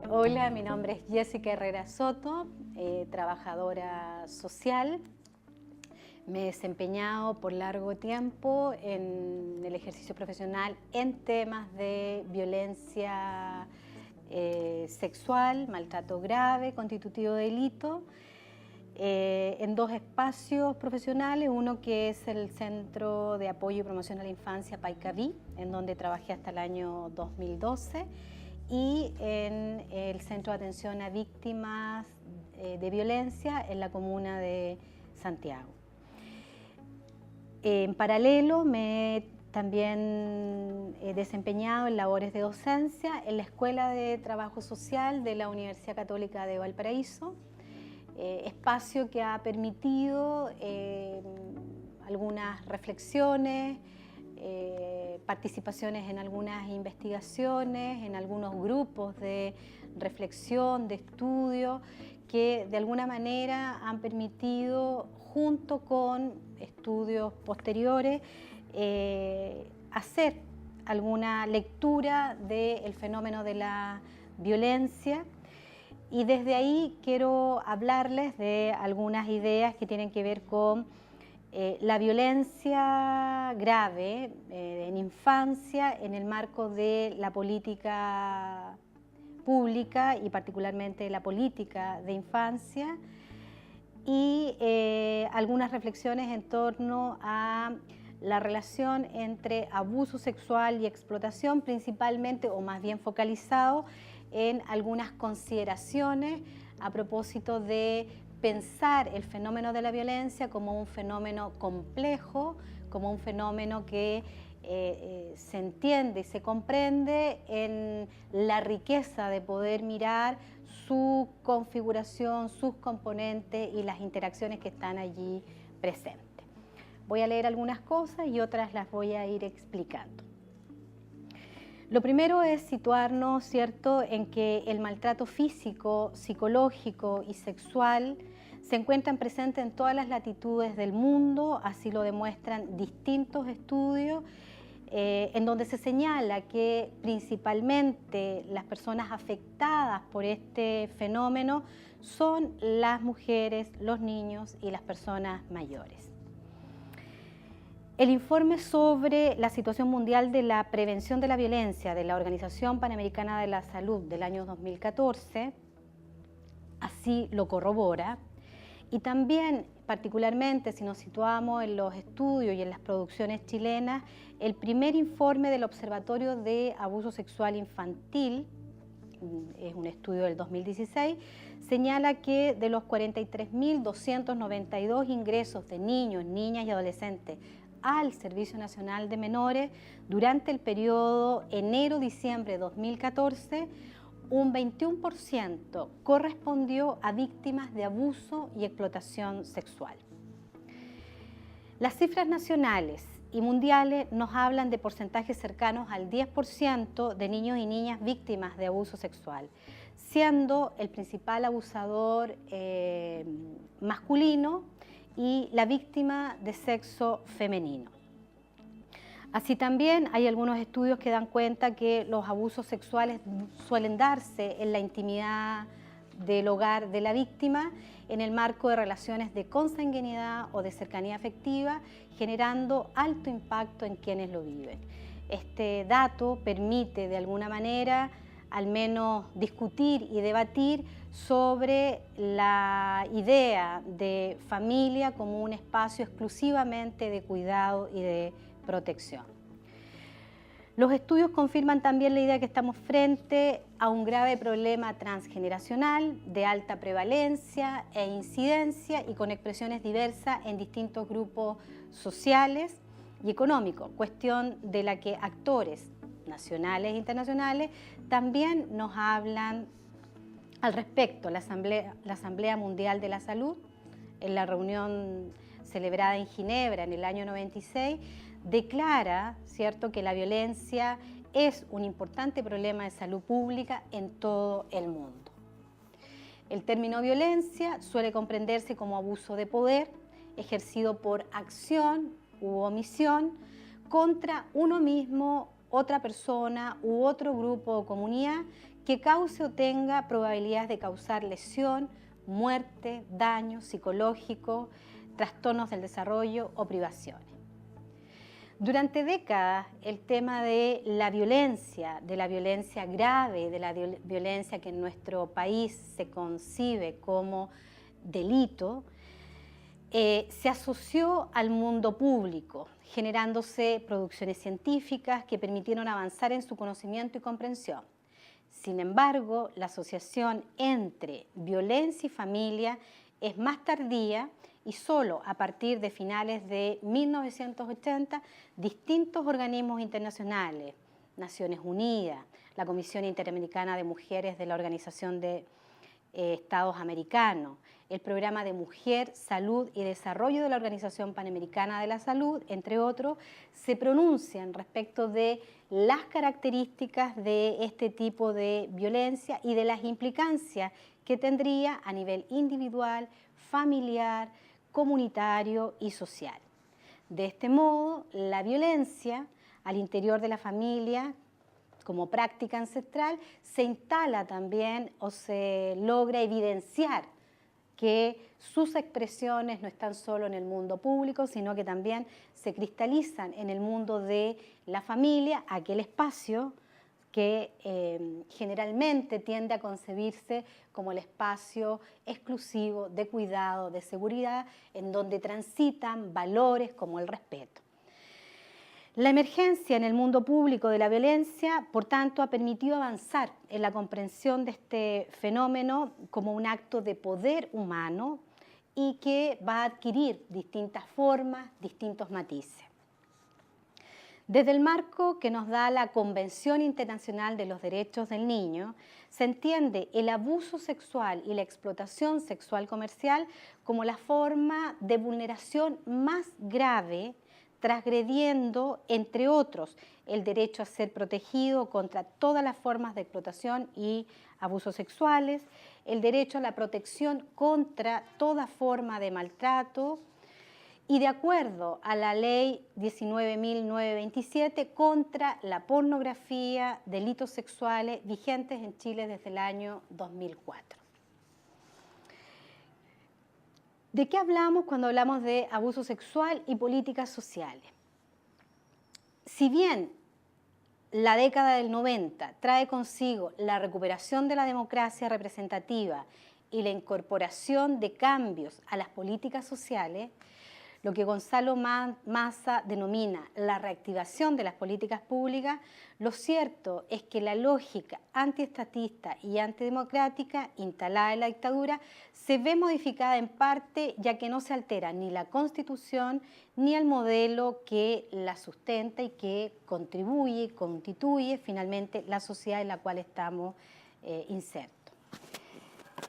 Hola, mi nombre es Jessica Herrera Soto, trabajadora social. Me he desempeñado por largo tiempo en el ejercicio profesional en temas de violencia sexual, maltrato grave, constitutivo de delito, en dos espacios profesionales, uno que es el Centro de Apoyo y Promoción a la Infancia Paicaví, en donde trabajé hasta el año 2012, y en el Centro de Atención a Víctimas de Violencia en la comuna de Santiago. En paralelo también he desempeñado en labores de docencia en la Escuela de Trabajo Social de la Universidad Católica de Valparaíso, espacio que ha permitido algunas reflexiones, participaciones en algunas investigaciones, en algunos grupos de reflexión, de estudio, que de alguna manera han permitido, junto con estudios posteriores, hacer alguna lectura del fenómeno de la violencia. Y desde ahí quiero hablarles de algunas ideas que tienen que ver con la violencia grave en infancia en el marco de la política pública y particularmente la política de infancia, y algunas reflexiones en torno a la relación entre abuso sexual y explotación, principalmente o más bien focalizado en algunas consideraciones a propósito de pensar el fenómeno de la violencia como un fenómeno complejo, como un fenómeno que se entiende y se comprende en la riqueza de poder mirar su configuración, sus componentes y las interacciones que están allí presentes. Voy a leer algunas cosas y otras las voy a ir explicando. Lo primero es situarnos, ¿cierto?, en que el maltrato físico, psicológico y sexual se encuentran presentes en todas las latitudes del mundo, así lo demuestran distintos estudios, en donde se señala que principalmente las personas afectadas por este fenómeno son las mujeres, los niños y las personas mayores. El informe sobre la situación mundial de la prevención de la violencia de la Organización Panamericana de la Salud del año 2014 así lo corrobora, y también particularmente si nos situamos en los estudios y en las producciones chilenas, el primer informe del Observatorio de Abuso Sexual Infantil, es un estudio del 2016, señala que de los 43.292 ingresos de niños, niñas y adolescentes al Servicio Nacional de Menores durante el periodo enero-diciembre de 2014, un 21% correspondió a víctimas de abuso y explotación sexual. Las cifras nacionales y mundiales nos hablan de porcentajes cercanos al 10% de niños y niñas víctimas de abuso sexual, siendo el principal abusador masculino y la víctima de sexo femenino. Así también hay algunos estudios que dan cuenta que los abusos sexuales suelen darse en la intimidad del hogar de la víctima, en el marco de relaciones de consanguinidad o de cercanía afectiva, generando alto impacto en quienes lo viven. Este dato permite de alguna manera al menos discutir y debatir sobre la idea de familia como un espacio exclusivamente de cuidado y de protección. Los estudios confirman también la idea que estamos frente a un grave problema transgeneracional de alta prevalencia e incidencia y con expresiones diversas en distintos grupos sociales y económicos, cuestión de la que actores nacionales e internacionales también nos hablan al respecto. La Asamblea Mundial de la Salud, en la reunión celebrada en Ginebra en el año 96, declara, ¿cierto?, que la violencia es un importante problema de salud pública en todo el mundo. El término violencia suele comprenderse como abuso de poder ejercido por acción u omisión contra uno mismo, otra persona u otro grupo o comunidad que cause o tenga probabilidades de causar lesión, muerte, daño psicológico, trastornos del desarrollo o privaciones. Durante décadas, el tema de la violencia grave, de la violencia que en nuestro país se concibe como delito, se asoció al mundo público, generándose producciones científicas que permitieron avanzar en su conocimiento y comprensión. Sin embargo, la asociación entre violencia y familia es más tardía y solo a partir de finales de 1980, distintos organismos internacionales, Naciones Unidas, la Comisión Interamericana de Mujeres de la Organización de Estados Americanos, el Programa de Mujer, Salud y Desarrollo de la Organización Panamericana de la Salud, entre otros, se pronuncian respecto de las características de este tipo de violencia y de las implicancias que tendría a nivel individual, familiar, comunitario y social. De este modo, la violencia al interior de la familia, como práctica ancestral, se instala también o se logra evidenciar que sus expresiones no están solo en el mundo público, sino que también se cristalizan en el mundo de la familia, aquel espacio que generalmente tiende a concebirse como el espacio exclusivo de cuidado, de seguridad, en donde transitan valores como el respeto. La emergencia en el mundo público de la violencia, por tanto, ha permitido avanzar en la comprensión de este fenómeno como un acto de poder humano y que va a adquirir distintas formas, distintos matices. Desde el marco que nos da la Convención Internacional de los Derechos del Niño, se entiende el abuso sexual y la explotación sexual comercial como la forma de vulneración más grave, transgrediendo, entre otros, el derecho a ser protegido contra todas las formas de explotación y abusos sexuales, el derecho a la protección contra toda forma de maltrato, y de acuerdo a la ley 19.927 contra la pornografía, delitos sexuales vigentes en Chile desde el año 2004. ¿De qué hablamos cuando hablamos de abuso sexual y políticas sociales? Si bien la década del 90 trae consigo la recuperación de la democracia representativa y la incorporación de cambios a las políticas sociales, lo que Gonzalo Massa denomina la reactivación de las políticas públicas, lo cierto es que la lógica antiestatista y antidemocrática instalada en la dictadura se ve modificada en parte, ya que no se altera ni la Constitución ni el modelo que la sustenta y que constituye finalmente la sociedad en la cual estamos insertos.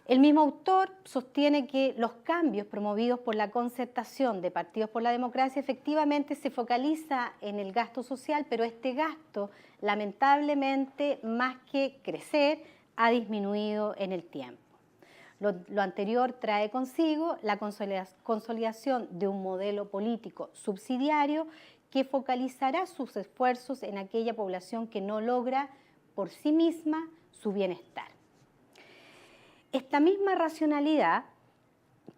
El mismo autor sostiene que los cambios promovidos por la concertación de partidos por la democracia efectivamente se focaliza en el gasto social, pero este gasto, lamentablemente, más que crecer, ha disminuido en el tiempo. Lo anterior trae consigo la consolidación de un modelo político subsidiario que focalizará sus esfuerzos en aquella población que no logra por sí misma su bienestar. Esta misma racionalidad,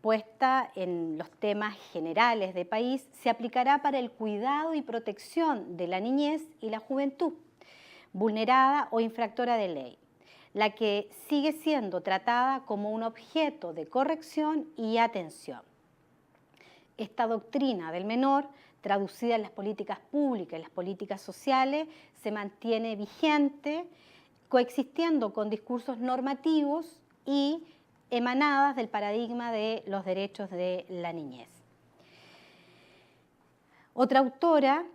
puesta en los temas generales de país, se aplicará para el cuidado y protección de la niñez y la juventud, vulnerada o infractora de ley, la que sigue siendo tratada como un objeto de corrección y atención. Esta doctrina del menor, traducida en las políticas públicas, en las políticas sociales, se mantiene vigente, coexistiendo con discursos normativos y emanadas del paradigma de los derechos de la niñez. Otra autora,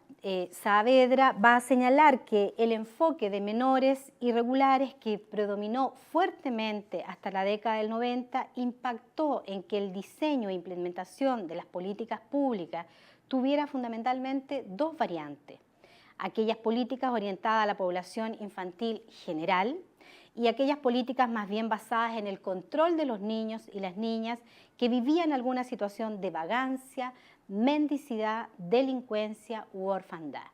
Saavedra, va a señalar que el enfoque de menores irregulares que predominó fuertemente hasta la década del 90 impactó en que el diseño e implementación de las políticas públicas tuviera fundamentalmente dos variantes: aquellas políticas orientadas a la población infantil general y aquellas políticas más bien basadas en el control de los niños y las niñas que vivían alguna situación de vagancia, mendicidad, delincuencia u orfandad.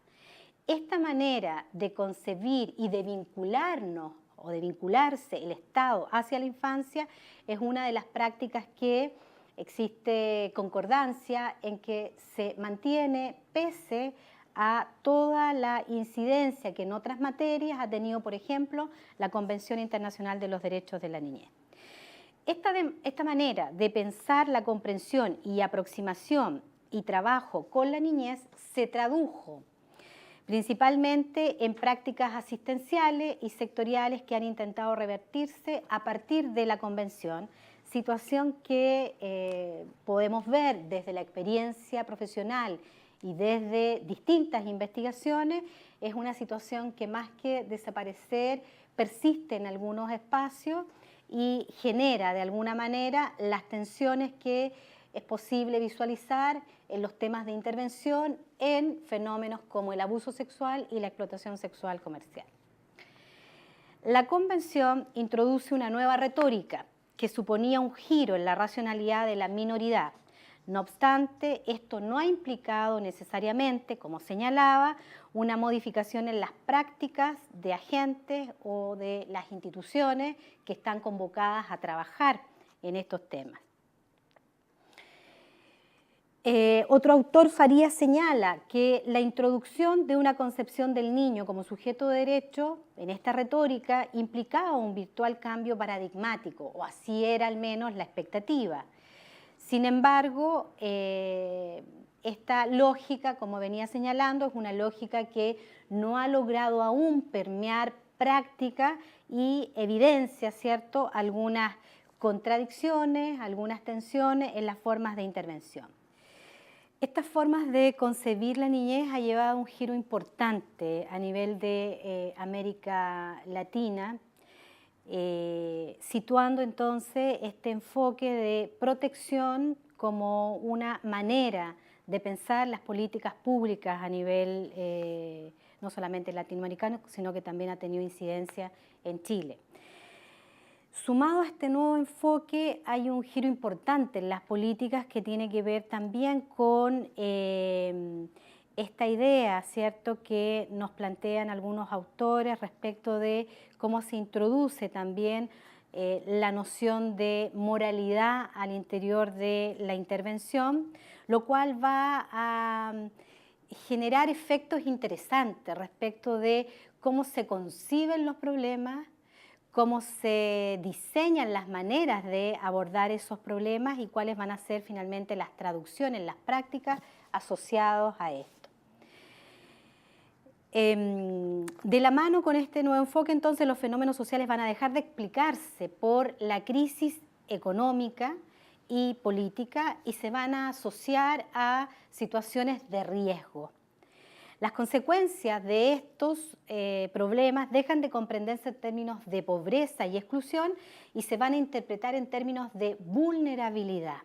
Esta manera de concebir y de vincularnos o de vincularse el Estado hacia la infancia es una de las prácticas que existe concordancia en que se mantiene pese a toda la incidencia que en otras materias ha tenido, por ejemplo, la Convención Internacional de los Derechos de la Niñez. Esta manera de pensar la comprensión y aproximación y trabajo con la niñez se tradujo principalmente en prácticas asistenciales y sectoriales que han intentado revertirse a partir de la Convención, situación que podemos ver desde la experiencia profesional y desde distintas investigaciones. Es una situación que más que desaparecer persiste en algunos espacios y genera de alguna manera las tensiones que es posible visualizar en los temas de intervención en fenómenos como el abuso sexual y la explotación sexual comercial. La Convención introduce una nueva retórica que suponía un giro en la racionalidad de la minoridad. No obstante, esto no ha implicado necesariamente, como señalaba, una modificación en las prácticas de agentes o de las instituciones que están convocadas a trabajar en estos temas. Otro autor, Farías, señala que la introducción de una concepción del niño como sujeto de derecho en esta retórica implicaba un virtual cambio paradigmático, o así era al menos la expectativa. Sin embargo, esta lógica, como venía señalando, es una lógica que no ha logrado aún permear práctica y evidencia, ¿cierto?, algunas contradicciones, algunas tensiones en las formas de intervención. Estas formas de concebir la niñez ha llevado a un giro importante a nivel de América Latina, situando entonces este enfoque de protección como una manera de pensar las políticas públicas a nivel no solamente latinoamericano, sino que también ha tenido incidencia en Chile. Sumado a este nuevo enfoque hay un giro importante en las políticas que tiene que ver también con esta idea, ¿cierto?, que nos plantean algunos autores respecto de cómo se introduce también la noción de moralidad al interior de la intervención, lo cual va a generar efectos interesantes respecto de cómo se conciben los problemas, cómo se diseñan las maneras de abordar esos problemas y cuáles van a ser finalmente las traducciones, las prácticas asociadas a esto. De la mano con este nuevo enfoque, entonces, los fenómenos sociales van a dejar de explicarse por la crisis económica y política y se van a asociar a situaciones de riesgo. Las consecuencias de estos problemas dejan de comprenderse en términos de pobreza y exclusión y se van a interpretar en términos de vulnerabilidad.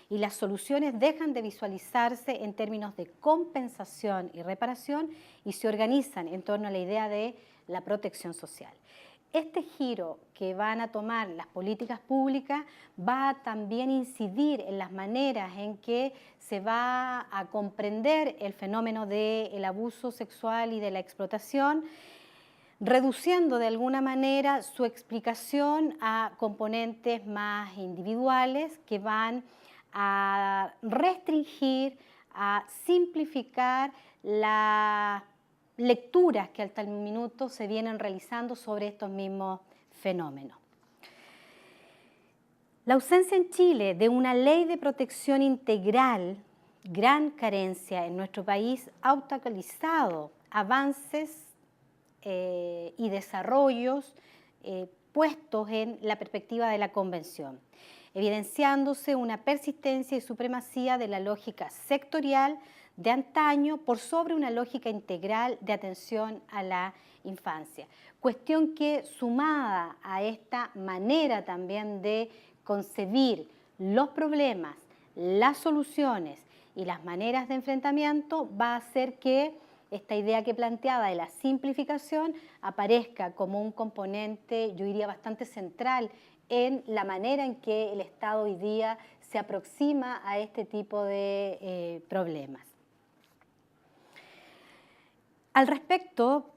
Y las soluciones dejan de visualizarse en términos de compensación y reparación y se organizan en torno a la idea de la protección social. Este giro que van a tomar las políticas públicas va a también incidir en las maneras en que se va a comprender el fenómeno del abuso sexual y de la explotación, reduciendo de alguna manera su explicación a componentes más individuales que van a restringir, a simplificar las lecturas que hasta el minuto se vienen realizando sobre estos mismos fenómenos. La ausencia en Chile de una ley de protección integral, gran carencia en nuestro país, ha obstaculizado avances y desarrollos puestos en la perspectiva de la Convención, evidenciándose una persistencia y supremacía de la lógica sectorial de antaño por sobre una lógica integral de atención a la infancia. Cuestión que, sumada a esta manera también de concebir los problemas, las soluciones y las maneras de enfrentamiento, va a hacer que esta idea que planteaba de la simplificación aparezca como un componente, yo diría, bastante central en la manera en que el Estado hoy día se aproxima a este tipo de problemas. Al respecto,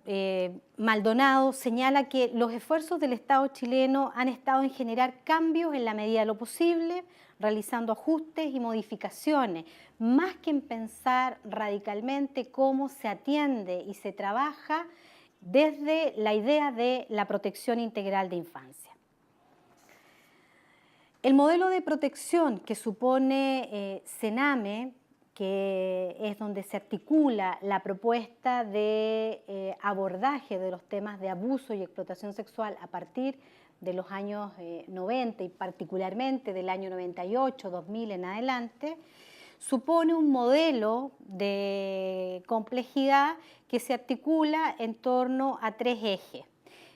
Maldonado señala que los esfuerzos del Estado chileno han estado en generar cambios en la medida de lo posible, realizando ajustes y modificaciones, más que en pensar radicalmente cómo se atiende y se trabaja desde la idea de la protección integral de infancia. El modelo de protección que supone CENAME, que es donde se articula la propuesta de abordaje de los temas de abuso y explotación sexual a partir de los años 90 y particularmente del año 98, 2000 en adelante, supone un modelo de complejidad que se articula en torno a tres ejes.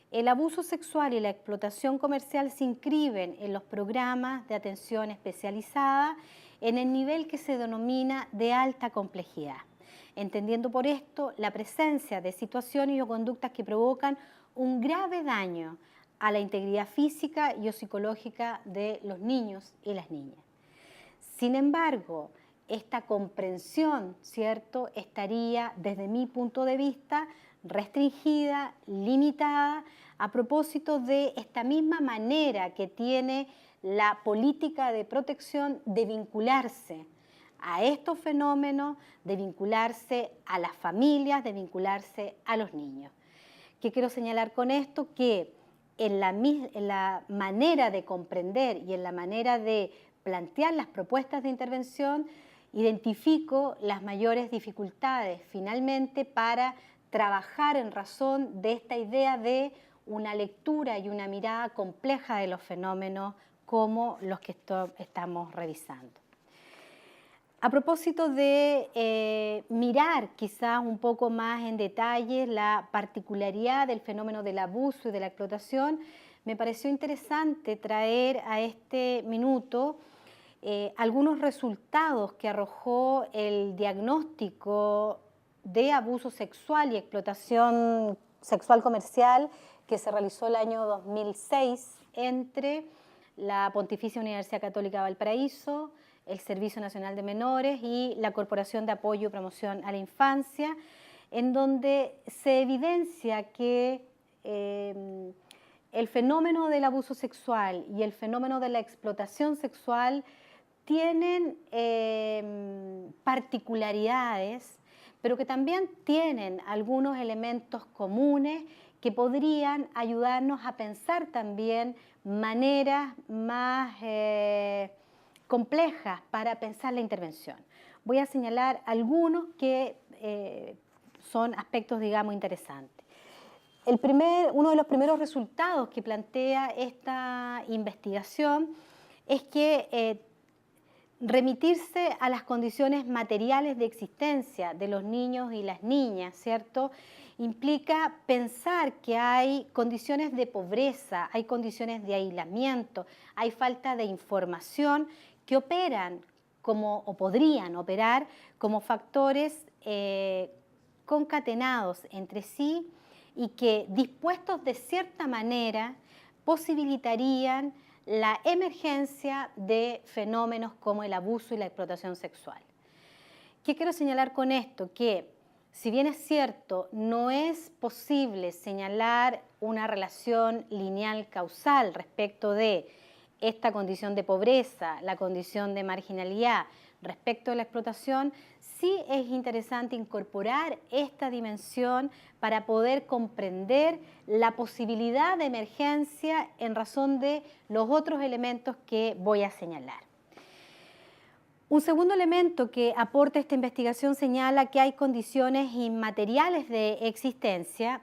El abuso sexual y la explotación comercial se inscriben en los programas de atención especializada en el nivel que se denomina de alta complejidad, entendiendo por esto la presencia de situaciones o conductas que provocan un grave daño a la integridad física y o psicológica de los niños y las niñas. Sin embargo, esta comprensión, ¿cierto?, estaría, desde mi punto de vista, restringida, limitada, a propósito de esta misma manera que tiene la política de protección de vincularse a estos fenómenos, de vincularse a las familias, de vincularse a los niños. ¿Qué quiero señalar con esto? Que en la manera de comprender y en la manera de plantear las propuestas de intervención, identifico las mayores dificultades finalmente para trabajar en razón de esta idea de una lectura y una mirada compleja de los fenómenos como los que estamos revisando. A propósito de mirar quizás un poco más en detalle la particularidad del fenómeno del abuso y de la explotación, me pareció interesante traer a este minuto algunos resultados que arrojó el diagnóstico de abuso sexual y explotación sexual comercial que se realizó el año 2006 entre la Pontificia Universidad Católica de Valparaíso, el Servicio Nacional de Menores y la Corporación de Apoyo y Promoción a la Infancia, en donde se evidencia que el fenómeno del abuso sexual y el fenómeno de la explotación sexual tienen particularidades, pero que también tienen algunos elementos comunes que podrían ayudarnos a pensar también maneras más complejas para pensar la intervención. Voy a señalar algunos que son aspectos, digamos, interesantes. Uno de los primeros resultados que plantea esta investigación es que remitirse a las condiciones materiales de existencia de los niños y las niñas, ¿cierto?, implica pensar que hay condiciones de pobreza, hay condiciones de aislamiento, hay falta de información que operan o podrían operar como factores concatenados entre sí y que, dispuestos de cierta manera, posibilitarían la emergencia de fenómenos como el abuso y la explotación sexual. ¿Qué quiero señalar con esto? Que, si bien es cierto, no es posible señalar una relación lineal causal respecto de esta condición de pobreza, la condición de marginalidad, respecto de la explotación, sí es interesante incorporar esta dimensión para poder comprender la posibilidad de emergencia en razón de los otros elementos que voy a señalar. Un segundo elemento que aporta esta investigación señala que hay condiciones inmateriales de existencia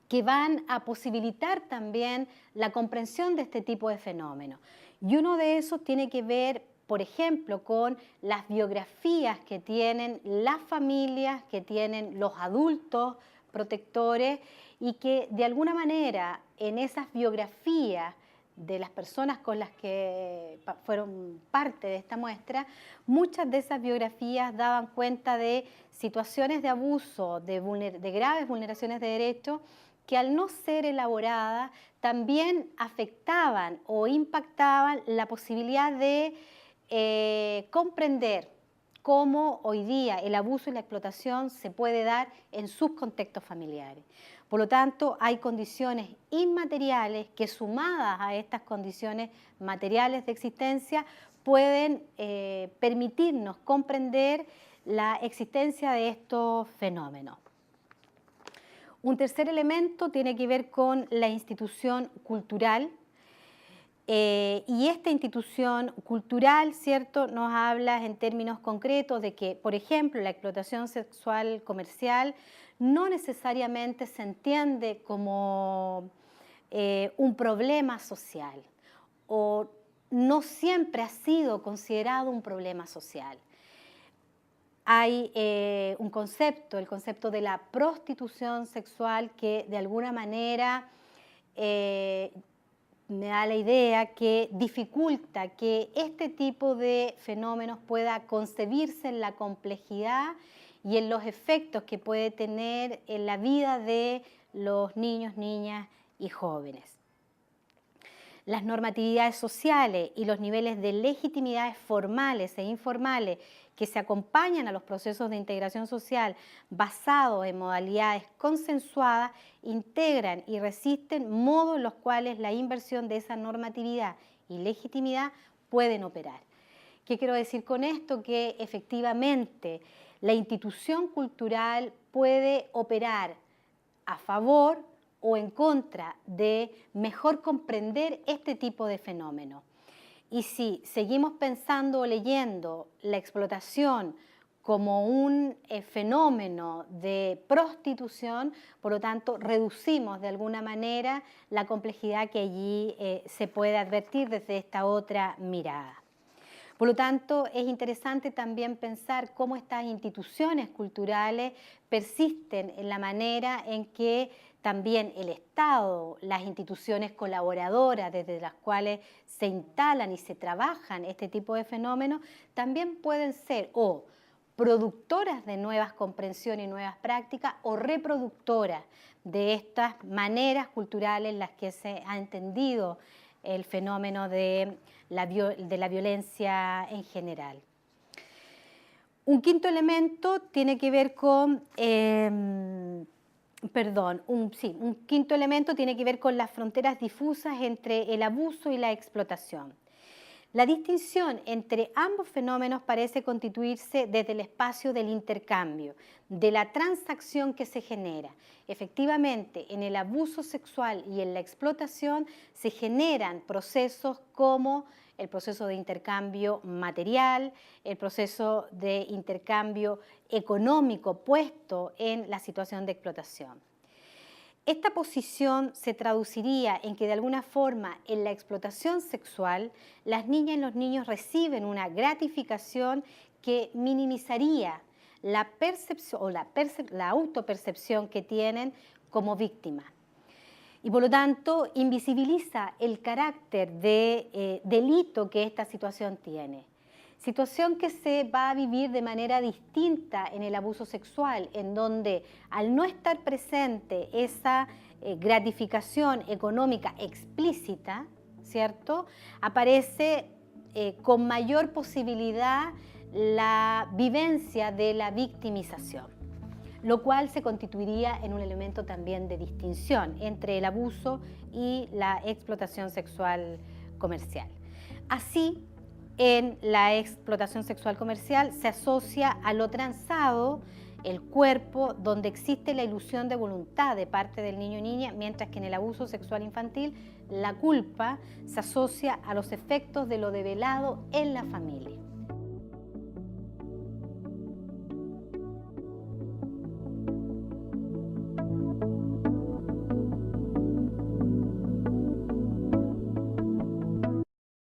que van a posibilitar también la comprensión de este tipo de fenómenos. Y uno de esos tiene que ver, por ejemplo, con las biografías que tienen las familias, que tienen los adultos protectores y que de alguna manera en esas biografías de las personas con las que fueron parte de esta muestra, muchas de esas biografías daban cuenta de situaciones de abuso, de graves vulneraciones de derechos que al no ser elaboradas también afectaban o impactaban la posibilidad de comprender cómo hoy día el abuso y la explotación se puede dar en sus contextos familiares. Por lo tanto, hay condiciones inmateriales que, sumadas a estas condiciones materiales de existencia, pueden permitirnos comprender la existencia de estos fenómenos. Un tercer elemento tiene que ver con la institución cultural. Y esta institución cultural, ¿cierto?, nos habla en términos concretos de que, por ejemplo, la explotación sexual comercial no necesariamente se entiende como un problema social, o no siempre ha sido considerado un problema social. Hay un concepto, el concepto de la prostitución sexual, que de alguna manera me da la idea que dificulta que este tipo de fenómenos pueda concebirse en la complejidad y en los efectos que puede tener en la vida de los niños, niñas y jóvenes. Las normatividades sociales y los niveles de legitimidades formales e informales que se acompañan a los procesos de integración social basados en modalidades consensuadas integran y resisten modos en los cuales la inversión de esa normatividad y legitimidad pueden operar. ¿Qué quiero decir con esto? Que efectivamente la institución cultural puede operar a favor o en contra de mejor comprender este tipo de fenómenos. Y si seguimos pensando o leyendo la explotación como un fenómeno de prostitución, por lo tanto reducimos de alguna manera la complejidad que allí se puede advertir desde esta otra mirada. Por lo tanto, es interesante también pensar cómo estas instituciones culturales persisten en la manera en que también el Estado, las instituciones colaboradoras desde las cuales se instalan y se trabajan este tipo de fenómenos, también pueden ser o productoras de nuevas comprensiones y nuevas prácticas o reproductoras de estas maneras culturales en las que se ha entendido el fenómeno de la violencia en general. Un quinto elemento tiene que ver con, un quinto elemento tiene que ver con las fronteras difusas entre el abuso y la explotación. La distinción entre ambos fenómenos parece constituirse desde el espacio del intercambio, de la transacción que se genera. Efectivamente, en el abuso sexual y en la explotación se generan procesos como el proceso de intercambio material, el proceso de intercambio económico puesto en la situación de explotación. Esta posición se traduciría en que de alguna forma en la explotación sexual las niñas y los niños reciben una gratificación que minimizaría la percepción o la autopercepción que tienen como víctimas. Y por lo tanto invisibiliza el carácter de delito que esta situación tiene. Situación que se va a vivir de manera distinta en el abuso sexual, en donde al no estar presente esa gratificación económica explícita, ¿cierto?, aparece con mayor posibilidad la vivencia de la victimización, lo cual se constituiría en un elemento también de distinción entre el abuso y la explotación sexual comercial. Así, en la explotación sexual comercial se asocia a lo transado el cuerpo, donde existe la ilusión de voluntad de parte del niño o niña, mientras que en el abuso sexual infantil la culpa se asocia a los efectos de lo develado en la familia.